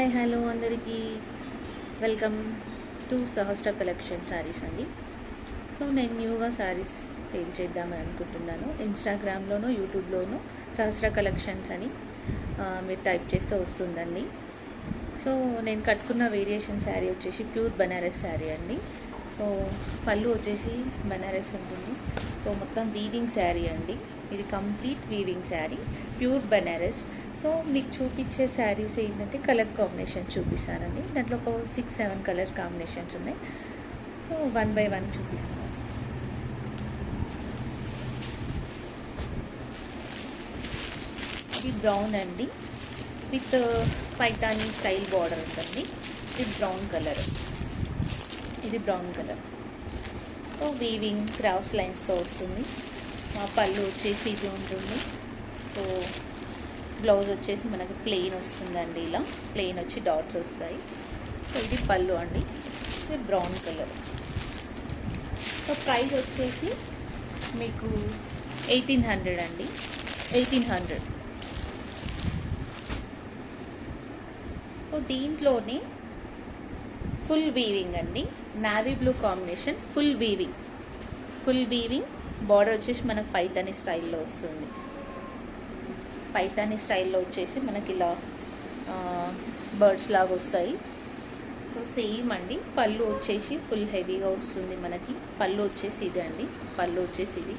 Hi hello అందరికీ welcome to Sahasra collection saris అండి. So నేను న్యూగా శారీస్ సేల్ చేద్దామని అనుకుంటున్నాను. ఇన్స్టాగ్రామ్లోనూ యూట్యూబ్లోనూ సహస్ర కలెక్షన్స్ అని మీరు టైప్ చేస్తే వస్తుందండి. సో నేను కట్టుకున్న వేరియేషన్ శారీ వచ్చేసి ప్యూర్ బనారస్ శారీ అండి. సో పళ్ళు వచ్చేసి బనారస్ ఉంటుంది. సో మొత్తం వీవింగ్ శారీ అండి. ఇది complete weaving sari, pure Banaras. So మీకు చూపించే శారీస్ ఏంటంటే కలర్ కాంబినేషన్ చూపిస్తానండి. దాంట్లో ఒక 6-7 కలర్ కాంబినేషన్స్ ఉన్నాయి. సో 1 by 1 చూపిస్తాను. ఇది బ్రౌన్ అండి, విత్ పైతానీ స్టైల్ బార్డర్ ఉంటుంది. ఇది బ్రౌన్ కలర్, ఇది brown colour. So weaving cross లైన్స్తో వస్తుంది. పళ్ళు వచ్చేసి ఇది ఉంటుంది. సో బ్లౌజ్ వచ్చేసి మనకి ప్లెయిన్ వస్తుందండి. ఇలా ప్లెయిన్ వచ్చి డాట్స్ వస్తాయి. సో ఇది పళ్ళు అండి, ఇది బ్రౌన్ కలర్. సో ప్రైస్ వచ్చేసి మీకు 1800 అండి, 1800. సో దీంట్లోనే ఫుల్ వీవింగ్ అండి, navy blue combination, full weaving border వచ్చేసి మనకు పైతానీ స్టైల్లో వస్తుంది. పైతానీ స్టైల్లో వచ్చేసి మనకి ఇలా బర్డ్స్ లాగా వస్తాయి. సో సేమ్ అండి. పళ్ళు వచ్చేసి ఫుల్ హెవీగా వస్తుంది మనకి. పళ్ళు వచ్చేసి ఇది అండి, పళ్ళు వచ్చేసి ఇది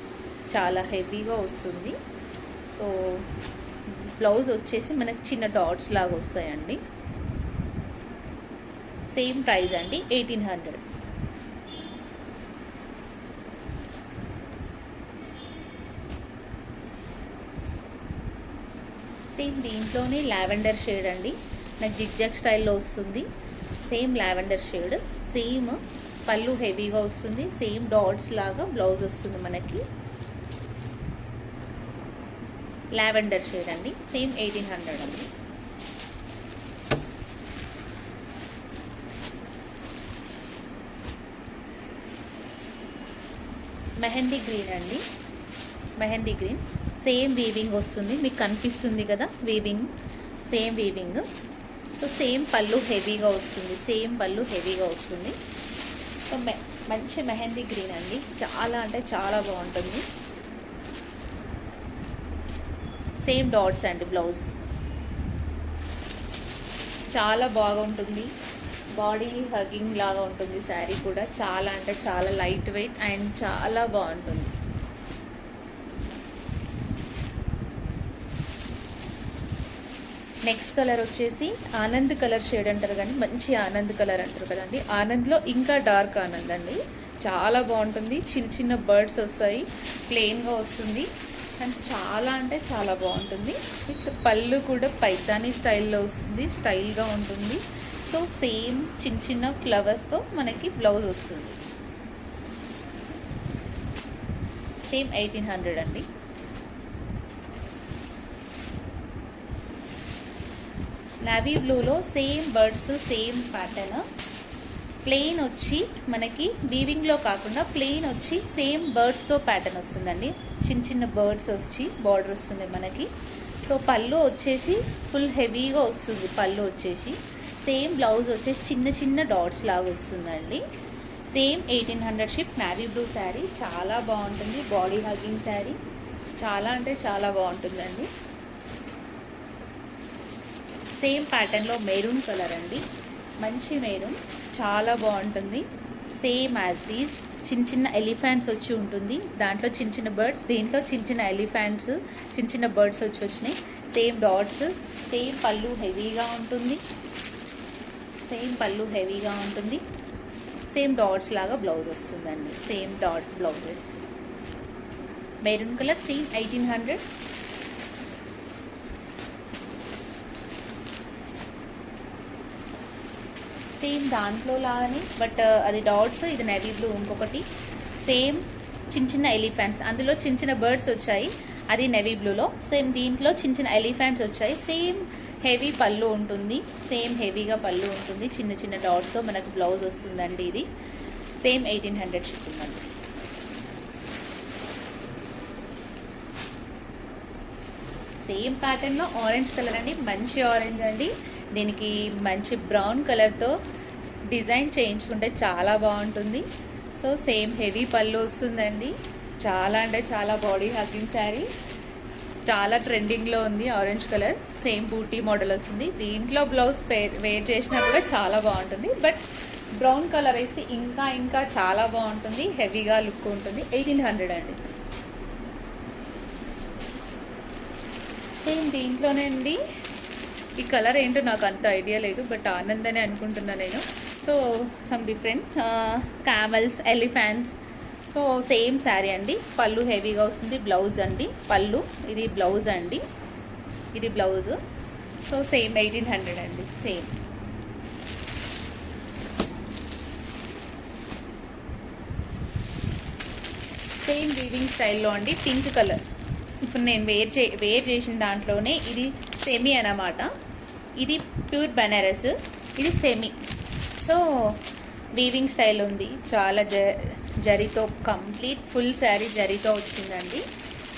చాలా హెవీగా వస్తుంది. సో బ్లౌజ్ వచ్చేసి మనకి చిన్న డాట్స్ లాగా వస్తాయండి. సేమ్ ప్రైస్ అండి, 1800. సేమ్ దీంట్లోనే లావెండర్ షేడ్ అండి, నాకు జిగ్జాగ్ స్టైల్లో వస్తుంది. సేమ్ లావెండర్ షేడ్, సేమ్ పళ్ళు హెవీగా వస్తుంది. సేమ్ డాట్స్ లాగా బ్లౌజ్ వస్తుంది మనకి. లావెండర్ షేడ్ అండి, సేమ్ 1800 అండి. మెహందీ గ్రీన్ అండి, మెహందీ గ్రీన్. సేమ్ వీవింగ్ వస్తుంది, మీకు కనిపిస్తుంది కదా weaving, same weaving. So same పళ్ళు హెవీగా వస్తుంది, సేమ్ పళ్ళు హెవీగా వస్తుంది. సో మంచి మెహందీ గ్రీన్ అండి, చాలా అంటే చాలా బాగుంటుంది. సేమ్ డాట్స్ అండి బ్లౌజ్, చాలా బాగుంటుంది. బాడీ హగ్గింగ్ లాగా ఉంటుంది శారీ కూడా. చాలా అంటే చాలా లైట్ వెయిట్ అండ్ చాలా బాగుంటుంది. నెక్స్ట్ కలర్ వచ్చేసి ఆనంద్ కలర్ షేడ్ అంటారు కానీ మంచి ఆనంద్ కలర్ అంటారు కదండి. ఆనంద్లో ఇంకా డార్క్ ఆనంద్ అండి, చాలా బాగుంటుంది. చిన్న చిన్న బర్డ్స్ వస్తాయి, ప్లెయిన్గా వస్తుంది అండ్ చాలా అంటే చాలా బాగుంటుంది. విత్ పళ్ళు కూడా పైతానీ స్టైల్లో వస్తుంది, స్టైల్గా ఉంటుంది. సో సేమ్ చిన్న చిన్న ఫ్లవర్స్తో మనకి బ్లౌజ్ వస్తుంది. సేమ్ 1800 అండి. నావీ బ్లూలో same birds, same pattern. Plain వచ్చి మనకి వీవింగ్లో కాకుండా ప్లెయిన్ వచ్చి సేమ్ బర్డ్స్తో ప్యాటర్న్ వస్తుందండి. చిన్న చిన్న బర్డ్స్ వచ్చి బార్డర్ వస్తుంది మనకి. సో పళ్ళు వచ్చేసి ఫుల్ హెవీగా వస్తుంది. పళ్ళు వచ్చేసి సేమ్ బ్లౌజ్ వచ్చేసి చిన్న చిన్న డాట్స్ లాగా వస్తుందండి. Same 1800 ship. Navy blue sari చాలా బాగుంటుంది, బాడీ హగ్గింగ్ శారీ, చాలా అంటే చాలా బాగుంటుందండి. సేమ్ ప్యాటర్న్లో మెరూన్ కలర్ అండి, మంచి మెరూన్, చాలా బాగుంటుంది. సేమ్ యాజ్ ఈజ్ చిన్న చిన్న ఎలిఫెంట్స్ వచ్చి ఉంటుంది. దాంట్లో చిన్న చిన్న బర్డ్స్, దీంట్లో చిన్న చిన్న ఎలిఫెంట్స్, చిన్న చిన్న బర్డ్స్ వచ్చి వచ్చినాయి. సేమ్ డాట్స్, సేమ్ పళ్ళు హెవీగా ఉంటుంది, సేమ్ పళ్ళు హెవీగా ఉంటుంది. సేమ్ డాట్స్ లాగా బ్లౌజ్ వస్తుందండి, same dot blouses. Maroon colour, same 1800. Same దాంట్లో లాగానే బట్ అది డాట్స్, ఇది నేవీ బ్లూ. ఇంకొకటి సేమ్ చిన్న చిన్న ఎలిఫెంట్స్, అందులో చిన్న చిన్న బర్డ్స్ వచ్చాయి, అది నేవీ బ్లూలో. సేమ్ దీంట్లో చిన్న చిన్న ఎలిఫెంట్స్ వచ్చాయి. సేమ్ హెవీ పళ్ళు ఉంటుంది, సేమ్ హెవీగా పళ్ళు ఉంటుంది. చిన్న చిన్న డాట్స్తో మనకు బ్లౌజ్ వస్తుందండి. ఇది సేమ్ 1800 చెప్తుందండి. సేమ్ ప్యాటర్న్ లో ఆరెంజ్ కలర్ అండి, మంచి ఆరెంజ్ అండి. దీనికి మంచి బ్రౌన్ కలర్తో డిజైన్ చేయించుకుంటే చాలా బాగుంటుంది. సో సేమ్ హెవీ పళ్ళు వస్తుందండి. చాలా అంటే చాలా బాడీ హగ్గింగ్ శారీ, చాలా ట్రెండింగ్లో ఉంది. ఆరెంజ్ కలర్ సేమ్ బూటీ మోడల్ వస్తుంది. దీంట్లో బ్లౌజ్ వేర్ చేసినా కూడా చాలా బాగుంటుంది. బట్ బ్రౌన్ కలర్ వేసి ఇంకా ఇంకా చాలా బాగుంటుంది, హెవీగా లుక్ ఉంటుంది. 1800 అండి. సేమ్ దీంట్లోనే అండి. ఈ కలర్ ఏంటో నాకు అంత ఐడియా లేదు, బట్ ఆనంద్ అని అనుకుంటున్నా నేను. So some different camels, elephants. So same sari అండి. పళ్ళు హెవీగా వస్తుంది. బ్లౌజ్ అండి పళ్ళు, ఇది బ్లౌజ్ అండి, ఇది బ్లౌజ్. సో సేమ్ 1800 అండి. సేమ్ సేమ్ వీవింగ్ స్టైల్లో అండి. పింక్ కలర్ ఇప్పుడు నేను వేర్ చేసిన దాంట్లోనే ఇది సెమీ అన్నమాట. ఇది ప్యూర్ బనారస్, ఇది సెమీ. సో వీవింగ్ స్టైల్ ఉంది. చాలా జరీతో కంప్లీట్ ఫుల్ శారీ జరీతో వచ్చిందండి.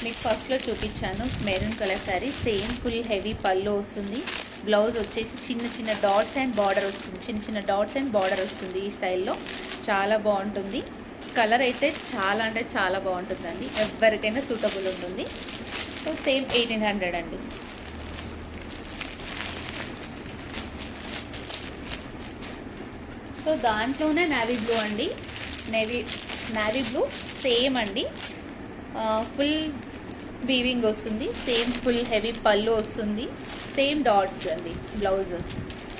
మీకు ఫస్ట్లో చూపించాను maroon colour sari. Same full heavy పళ్ళు వస్తుంది. బ్లౌజ్ వచ్చేసి చిన్న చిన్న డాట్స్ అండ్ బార్డర్ వస్తుంది. చిన్న చిన్న డాట్స్ అండ్ బార్డర్ వస్తుంది. ఈ స్టైల్లో చాలా బాగుంటుంది. కలర్ అయితే చాలా అంటే చాలా బాగుంటుందండి. ఎవరికైనా సూటబుల్ ఉంటుంది. సో సేమ్ 1800 అండి. సో దాంట్లోనే నావీ బ్లూ అండి. నావీ బ్లూ సేమ్ అండి. ఫుల్ వీవింగ్ వస్తుంది. సేమ్ ఫుల్ హెవీ పళ్ళు వస్తుంది. సేమ్ డాట్స్ అండి. బ్లౌజ్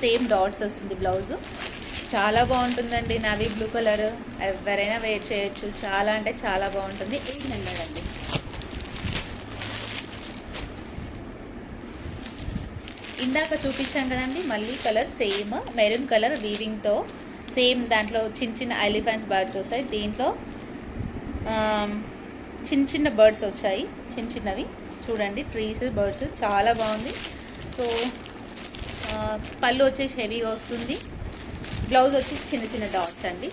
సేమ్ డాట్స్ వస్తుంది. బ్లౌజ్ చాలా బాగుంటుందండి. నావీ బ్లూ కలర్ ఎవరైనా వేర్ చేయొచ్చు. చాలా అంటే చాలా బాగుంటుంది. 800 అండి. ఇందాక చూపించాం కదండి మళ్ళీ కలర్ సేమ్ మెరూన్ కలర్ వీవింగ్తో సేమ్. దాంట్లో చిన్న చిన్న ఎలిఫెంట్ బర్డ్స్ వస్తాయి. దీంట్లో చిన్న చిన్న బర్డ్స్ వచ్చాయి, చిన్న చిన్నవి చూడండి. ట్రీస్, బర్డ్స్ చాలా బాగుంది. సో పళ్ళు వచ్చేసి హెవీగా వస్తుంది. బ్లౌజ్ వచ్చేసి చిన్న చిన్న డాట్స్ అండి.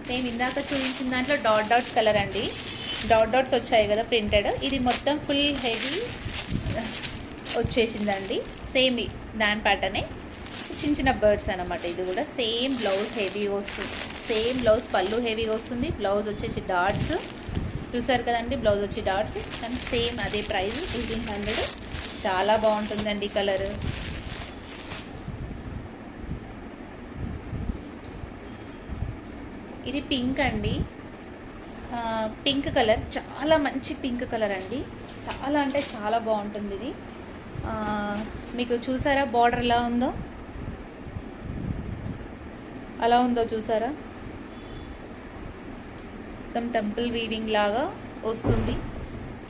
మేము ఇందాక చూపించిన దాంట్లో డాట్స్ కలర్ అండి. డాట్స్ వచ్చాయి కదా ప్రింటెడ్. ఇది మొత్తం ఫుల్ హెవీ వచ్చేసిందండి. సేమ్ దాని ప్యాటర్నే చిన్న చిన్న బర్డ్స్ అనమాట. ఇది కూడా సేమ్ బ్లౌజ్ హెవీగా వస్తుంది. సేమ్ బ్లౌజ్ పళ్ళు హెవీగా వస్తుంది. బ్లౌజ్ వచ్చేసి డాట్స్ చూసారు కదండి. బ్లౌజ్ వచ్చి డాట్స్ కానీ సేమ్ అదే ప్రైస్ 1800. చాలా బాగుంటుందండి కలర్. ఇది పింక్ అండి. పింక్ కలర్ చాలా మంచి పింక్ కలర్ అండి. చాలా అంటే చాలా బాగుంటుంది ఇది. మీకు చూసారా బార్డర్ ఎలా ఉందో, అలా ఉందో చూసారా. మొత్తం టెంపుల్ వీవింగ్ లాగా వస్తుంది.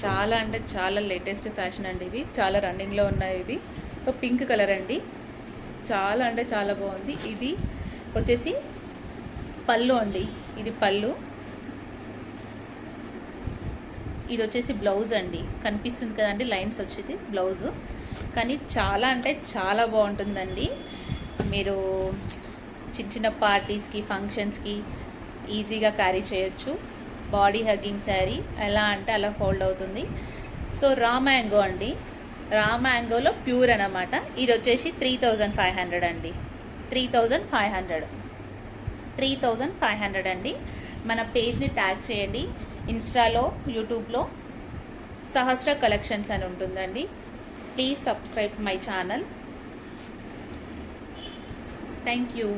చాలా అంటే చాలా లేటెస్ట్ ఫ్యాషన్ అండి. ఇవి చాలా రన్నింగ్లో ఉన్నాయి. ఇవి పింక్ కలర్ అండి. చాలా అంటే చాలా బాగుంది. ఇది వచ్చేసి పళ్ళు అండి. ఇది పళ్ళు. ఇది వచ్చేసి బ్లౌజ్ అండి. కనిపిస్తుంది కదండి లైన్స్ వచ్చేది బ్లౌజ్. కానీ చాలా అంటే చాలా బాగుంటుందండి. మీరు చిన్న చిన్న పార్టీస్కి, ఫంక్షన్స్కి ఈజీగా క్యారీ చేయొచ్చు. Body hugging sari. ఎలా అంటే అలా ఫోల్డ్ అవుతుంది. సో రా మ్యాంగో అండి. రా మ్యాంగోలో ప్యూర్ అన్నమాట. ఇది వచ్చేసి 3500 అండి. 3500 అండి. మన పేజ్ని ట్యాగ్ చేయండి. ఇన్స్టాలో, యూట్యూబ్లో సహస్ర కలెక్షన్స్ అని ఉంటుందండి. Please subscribe my channel. Thank you.